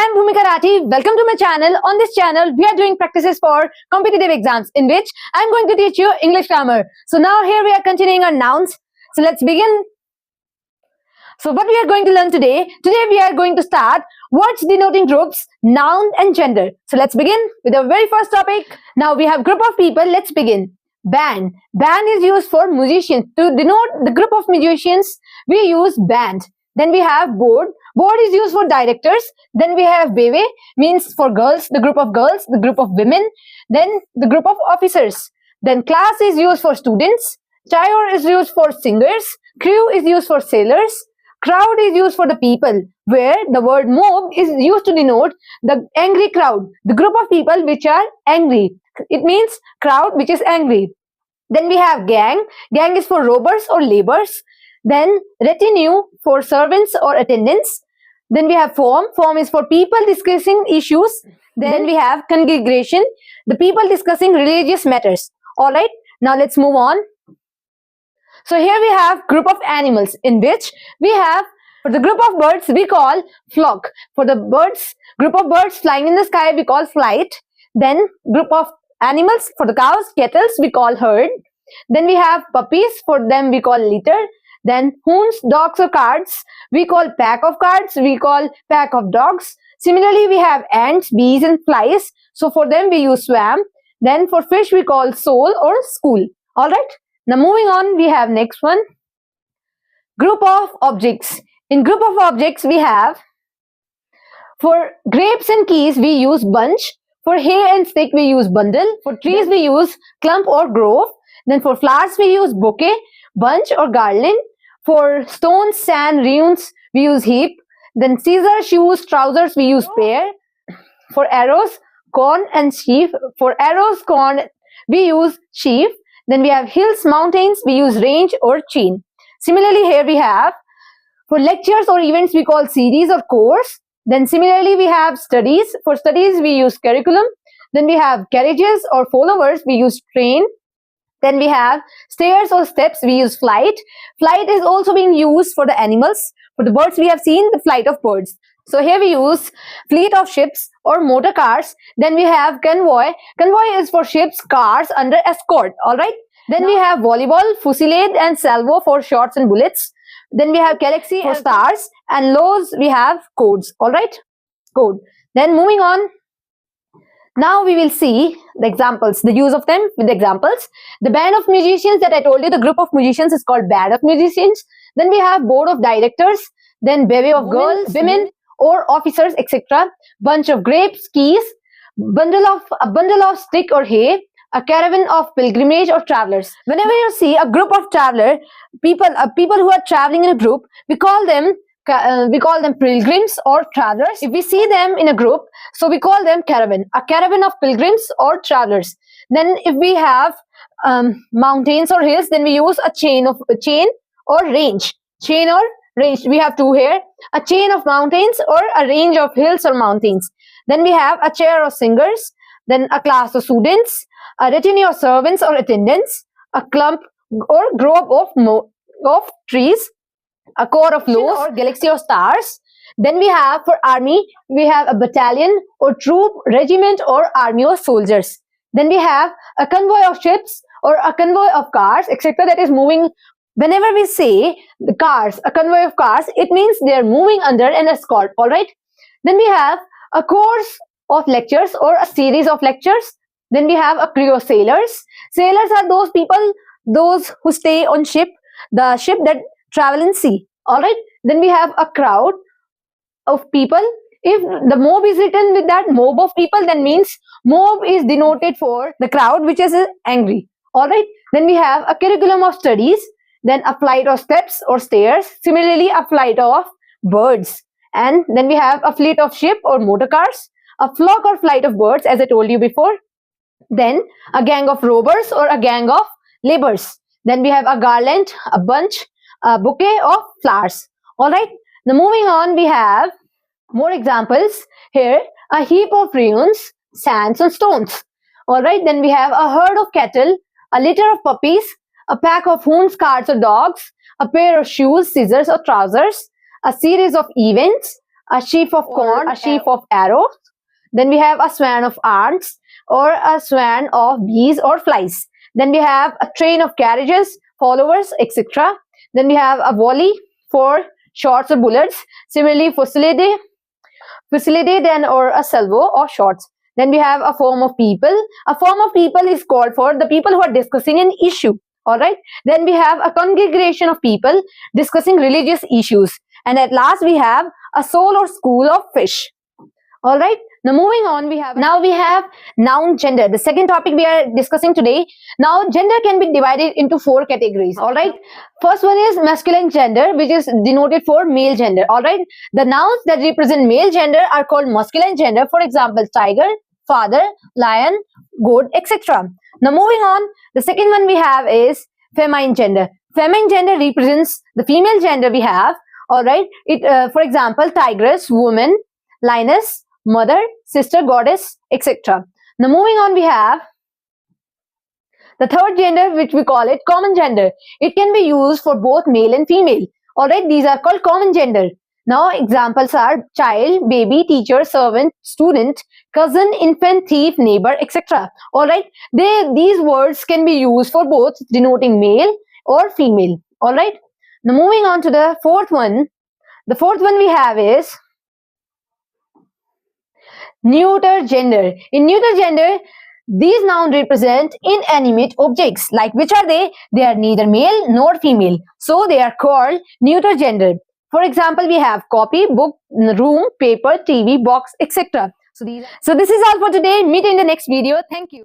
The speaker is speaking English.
I'm Bhumika Rathi. Welcome to my channel. On this channel, we are doing practices for competitive exams in which I'm going to teach you English grammar. So now here we are continuing our nouns. So let's begin. So what we are going to learn today? Today we are going to start words denoting groups, noun and gender. So let's begin with our very first topic. Now we have group of people. Let's begin. Band. Band is used for musicians. To denote the group of musicians, we use band. Then we have board. Board is used for directors. Then we have beve, means for girls, the group of girls, the group of women. Then the group of officers. Then class is used for students. Choir is used for singers. Crew is used for sailors. Crowd is used for the people, where the word mob is used to denote the angry crowd, the group of people which are angry. It means crowd which is angry. Then we have gang. Gang is for robbers or laborers. Then retinue for servants or attendants. Then we have form. Form is for people discussing issues. Then we have congregation, the people discussing religious matters. All right, now let's move on. So here we have group of animals, in which we have, for the group of birds we call flock. For the birds, group of birds flying in the sky we call flight. Then group of animals, for the cows, kettles we call herd. Then we have puppies, for them we call litter. Then hounds, dogs or cards, we call pack of cards, we call pack of dogs. Similarly, we have ants, bees and flies. So for them we use swarm. Then for fish we call soul or school. Alright, now moving on, we have next one. Group of objects. In group of objects we have, for grapes and keys we use bunch. For hay and stick we use bundle. For trees we use clump or grove. Then for flowers we use bouquet, bunch or garland. For stones, sand, runes we use heap. Then scissors, shoes, trousers we use pair. For arrows, corn and sheaf. For arrows, corn we use sheaf. Then we have hills, mountains we use range or chain. Similarly, here we have, for lectures or events we call series or course. Then similarly we have studies. For studies we use curriculum. Then we have carriages or followers we use train. Then we have stairs or steps, we use flight. Flight is also being used for the animals. For the birds, we have seen the flight of birds. So here we use fleet of ships or motor cars. Then we have convoy. Convoy is for ships, cars under escort. Alright. Then we have volleyball, fusillade and salvo for shots and bullets. Then we have galaxy for stars. And laws, we have codes. Alright. Code. Then moving on. Now we will see the examples, the use of them with the examples. The band of musicians that I told you, the group of musicians is called band of musicians. Then we have board of directors, then bevy of girls, women or officers, etc. Bunch of grapes, keys, a bundle of stick or hay, a caravan of pilgrimage or travelers. Whenever you see a group of people who are traveling in a group, we call them pilgrims or travelers. If we see them in a group, so we call them caravan, a caravan of pilgrims or travelers. Then if we have mountains or hills, then we use a chain or range. Chain or range, we have two here, a chain of mountains or a range of hills or mountains. Then we have a chair of singers, then a class of students, a retinue of servants or attendants, a clump or grove of trees, a corps of laws or galaxy of stars. Then we have, for army, we have a battalion or troop, regiment or army of soldiers. Then we have a convoy of ships or a convoy of cars, etc. that is moving. Whenever we say the cars, a convoy of cars, it means they are moving under an escort. Alright. Then we have a course of lectures or a series of lectures. Then we have a crew of sailors. Sailors are those people, those who stay on ship, the ship that travel in sea. Alright. Then we have a crowd of people. If the mob is written with that mob of people, then means mob is denoted for the crowd which is angry. Alright. Then we have a curriculum of studies. Then a flight of steps or stairs. Similarly, a flight of birds. And then we have a fleet of ship or motor cars. A flock or flight of birds, as I told you before. Then a gang of robbers or a gang of laborers. Then we have a garland, a bunch, a bouquet of flowers. Alright. Now moving on, we have more examples. Here, a heap of ruins, sands and stones. Alright. Then we have a herd of cattle, a litter of puppies, a pack of hounds, cards or dogs, a pair of shoes, scissors or trousers, a series of events, a sheaf of corn, a sheaf of arrows. Then we have a swarm of ants or a swarm of bees or flies. Then we have a train of carriages, followers, etc. Then we have a volley for shots or bullets. Similarly, fusillade then or a salvo or shots. Then we have a form of people. A form of people is called for the people who are discussing an issue. Alright. Then we have a congregation of people discussing religious issues. And at last we have a soul or school of fish. Alright. Now moving on, we have noun gender. The second topic we are discussing today. Now gender can be divided into 4 categories. Alright. First one is masculine gender, which is denoted for male gender. Alright. The nouns that represent male gender are called masculine gender. For example, tiger, father, lion, goat, etc. Now moving on, the second one we have is feminine gender. Feminine gender represents the female gender we have. Alright. For example, tigress, woman, lioness, mother, sister, goddess, etc. Now moving on, we have the third gender, which we call it common gender. It can be used for both male and female. Alright, these are called common gender. Now examples are child, baby, teacher, servant, student, cousin, infant, thief, neighbor, etc. Alright, these words can be used for both denoting male or female. Alright, now moving on to the fourth one. The fourth one we have is neuter gender. In neuter gender, these nouns represent inanimate objects. Like, which are they? They are neither male nor female. So they are called neuter gender. For example, we have copy, book, room, paper, TV, box, etc. So this is all for today. Meet in the next video. Thank you.